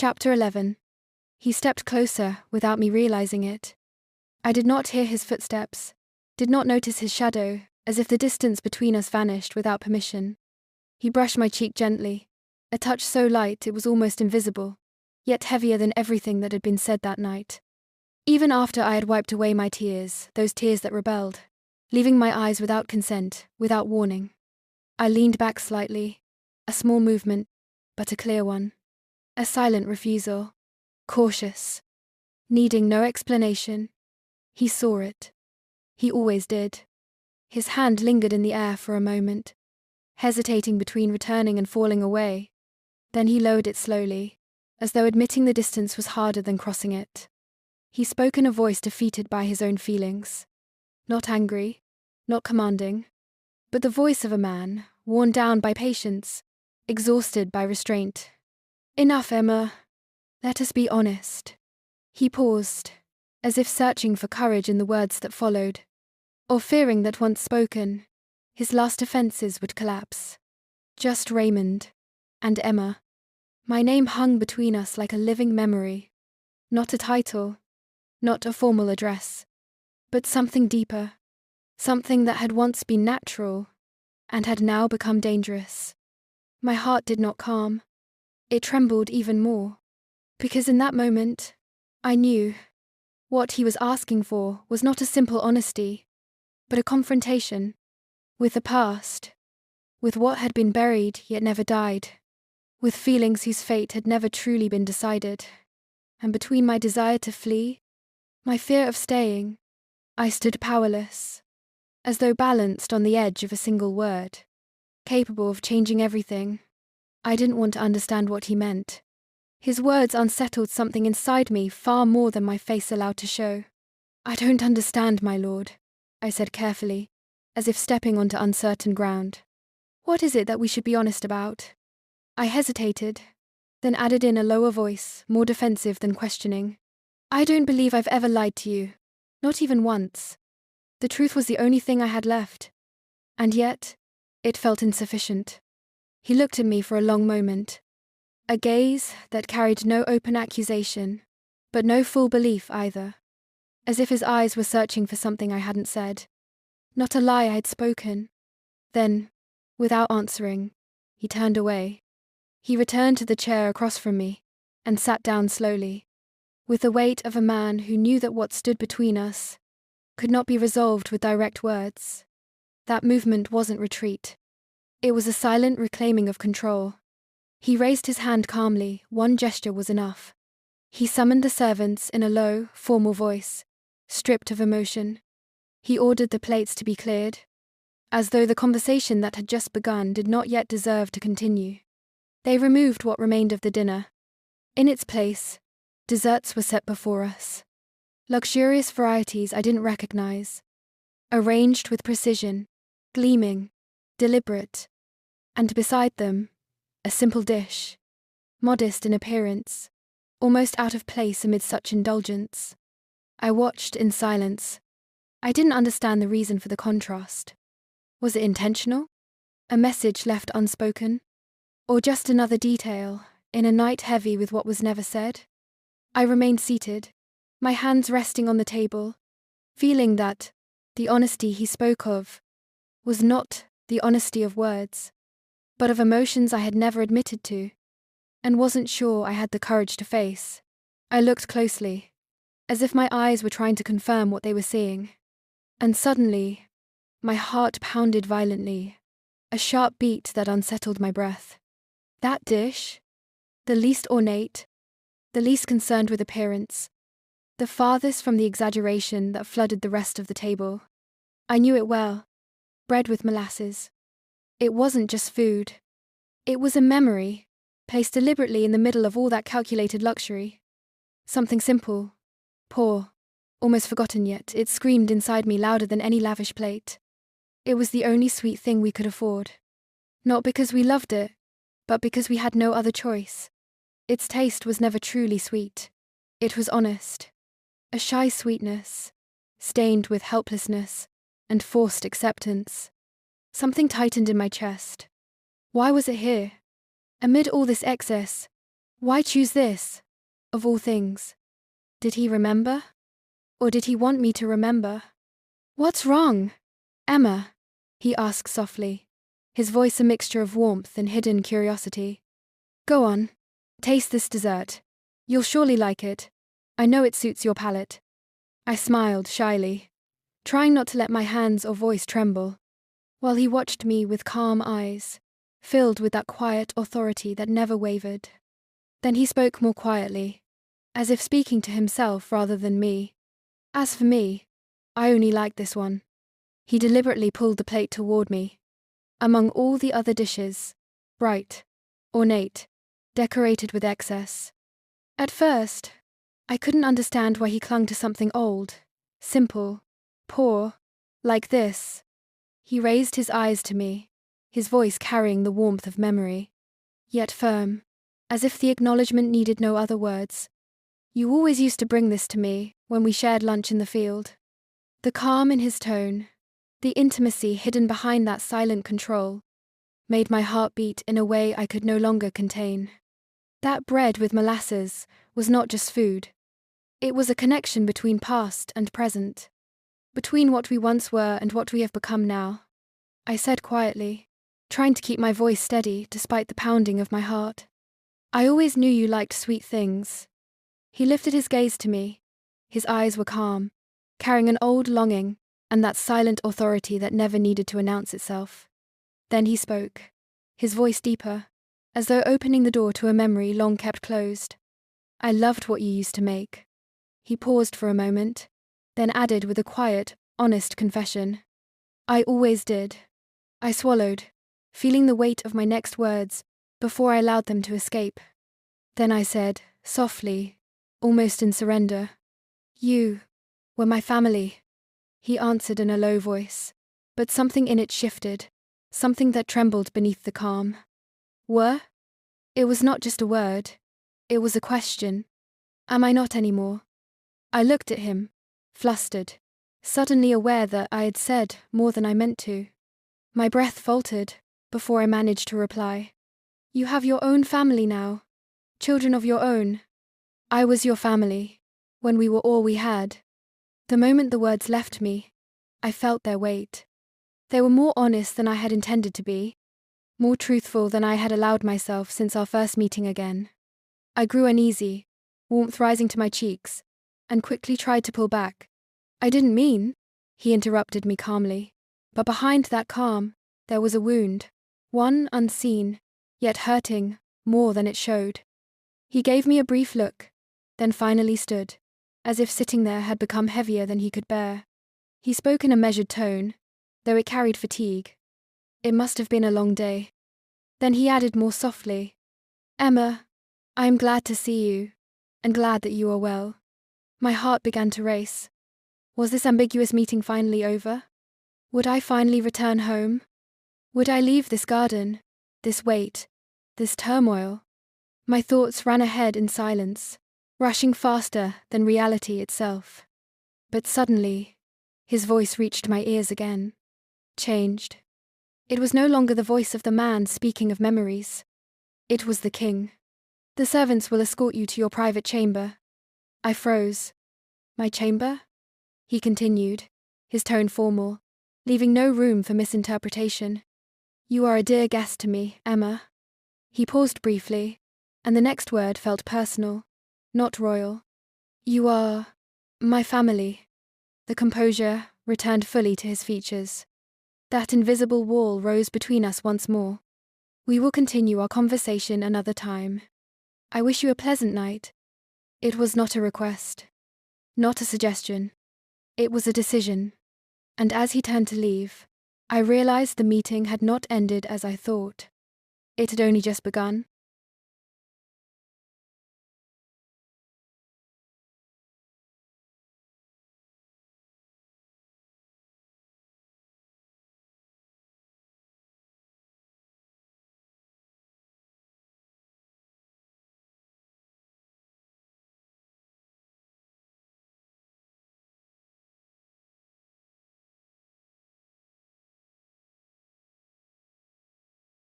Chapter 11. He stepped closer without me realizing it. I did not hear his footsteps, did not notice his shadow, as if the distance between us vanished without permission. He brushed my cheek gently, a touch so light it was almost invisible, yet heavier than everything that had been said that night. Even after I had wiped away my tears, those tears that rebelled, leaving my eyes without consent, without warning, I leaned back slightly, a small movement, but a clear one. A silent refusal, cautious, needing no explanation. He saw it. He always did. His hand lingered in the air for a moment, hesitating between returning and falling away. Then he lowered it slowly, as though admitting the distance was harder than crossing it. He spoke in a voice defeated by his own feelings. Not angry, not commanding, but the voice of a man, worn down by patience, exhausted by restraint. Enough, Emma. Let us be honest. He paused, as if searching for courage in the words that followed, or fearing that once spoken, his last defenses would collapse. Just Raymond and Emma. My name hung between us like a living memory. Not a title, not a formal address, but something deeper, something that had once been natural and had now become dangerous. My heart did not calm. It trembled even more, because in that moment, I knew what he was asking for was not a simple honesty, but a confrontation with the past, with what had been buried yet never died, with feelings whose fate had never truly been decided. And between my desire to flee, my fear of staying, I stood powerless, as though balanced on the edge of a single word, capable of changing everything. I didn't want to understand what he meant. His words unsettled something inside me far more than my face allowed to show. I don't understand, my lord, I said carefully, as if stepping onto uncertain ground. What is it that we should be honest about? I hesitated, then added in a lower voice, more defensive than questioning. I don't believe I've ever lied to you, not even once. The truth was the only thing I had left, and yet, it felt insufficient. He looked at me for a long moment, a gaze that carried no open accusation, but no full belief either, as if his eyes were searching for something I hadn't said, not a lie I had spoken. Then, without answering, he turned away. He returned to the chair across from me and sat down slowly, with the weight of a man who knew that what stood between us could not be resolved with direct words. That movement wasn't retreat. It was a silent reclaiming of control. He raised his hand calmly, one gesture was enough. He summoned the servants in a low, formal voice, stripped of emotion. He ordered the plates to be cleared, as though the conversation that had just begun did not yet deserve to continue. They removed what remained of the dinner. In its place, desserts were set before us. Luxurious varieties I didn't recognize, arranged with precision, gleaming, deliberate, and beside them, a simple dish, modest in appearance, almost out of place amid such indulgence. I watched in silence. I didn't understand the reason for the contrast. Was it intentional? A message left unspoken? Or just another detail, in a night heavy with what was never said? I remained seated, my hands resting on the table, feeling that the honesty he spoke of was not the honesty of words, but of emotions I had never admitted to, and wasn't sure I had the courage to face. I looked closely, as if my eyes were trying to confirm what they were seeing. And suddenly, my heart pounded violently, a sharp beat that unsettled my breath. That dish, the least ornate, the least concerned with appearance, the farthest from the exaggeration that flooded the rest of the table. I knew it well. Bread with molasses. It wasn't just food. It was a memory, placed deliberately in the middle of all that calculated luxury. Something simple, poor, almost forgotten, yet it screamed inside me louder than any lavish plate. It was the only sweet thing we could afford. Not because we loved it, but because we had no other choice. Its taste was never truly sweet. It was honest. A shy sweetness, stained with helplessness and forced acceptance. Something tightened in my chest. Why was it here? Amid all this excess, Why choose this? Of all things. Did he remember? Or did he want me to remember? What's wrong, Emma? He asked softly, his voice a mixture of warmth and hidden curiosity. Go on. Taste this dessert. You'll surely like it. I know it suits your palate. I smiled shyly, trying not to let my hands or voice tremble, while he watched me with calm eyes, filled with that quiet authority that never wavered. Then he spoke more quietly, as if speaking to himself rather than me. As for me, I only like this one. He deliberately pulled the plate toward me. Among all the other dishes, bright, ornate, decorated with excess. At first, I couldn't understand why he clung to something old, simple, poor, like this. He raised his eyes to me, his voice carrying the warmth of memory, yet firm, as if the acknowledgement needed no other words. You always used to bring this to me when we shared lunch in the field. The calm in his tone, the intimacy hidden behind that silent control, made my heart beat in a way I could no longer contain. That bread with molasses was not just food. It was a connection between past and present, between what we once were and what we have become now. I said quietly, trying to keep my voice steady despite the pounding of my heart. I always knew you liked sweet things. He lifted his gaze to me. His eyes were calm, carrying an old longing and that silent authority that never needed to announce itself. Then he spoke, his voice deeper, as though opening the door to a memory long kept closed. I loved what you used to make. He paused for a moment, then added with a quiet, honest confession. I always did. I swallowed, feeling the weight of my next words before I allowed them to escape. Then I said, softly, almost in surrender, you were my family. He answered in a low voice, but something in it shifted, something that trembled beneath the calm. Were? It was not just a word. It was a question. Am I not anymore? I looked at him, flustered, suddenly aware that I had said more than I meant to. My breath faltered before I managed to reply. You have your own family now, children of your own. I was your family, when we were all we had. The moment the words left me, I felt their weight. They were more honest than I had intended to be, more truthful than I had allowed myself since our first meeting again. I grew uneasy, warmth rising to my cheeks, and quickly tried to pull back. I didn't mean, he interrupted me calmly, but behind that calm, there was a wound, one unseen, yet hurting more than it showed. He gave me a brief look, then finally stood, as if sitting there had become heavier than he could bear. He spoke in a measured tone, though it carried fatigue. It must have been a long day. Then he added more softly, Emma, I am glad to see you, and glad that you are well. My heart began to race. Was this ambiguous meeting finally over? Would I finally return home? Would I leave this garden, this weight, this turmoil? My thoughts ran ahead in silence, rushing faster than reality itself. But suddenly, his voice reached my ears again, changed. It was no longer the voice of the man speaking of memories. It was the king. The servants will escort you to your private chamber. I froze. My chamber? He continued, his tone formal, leaving no room for misinterpretation. You are a dear guest to me, Emma. He paused briefly, and the next word felt personal, not royal. You are my family. The composure returned fully to his features. That invisible wall rose between us once more. We will continue our conversation another time. I wish you a pleasant night. It was not a request, not a suggestion. It was a decision. And as he turned to leave, I realized the meeting had not ended as I thought. It had only just begun.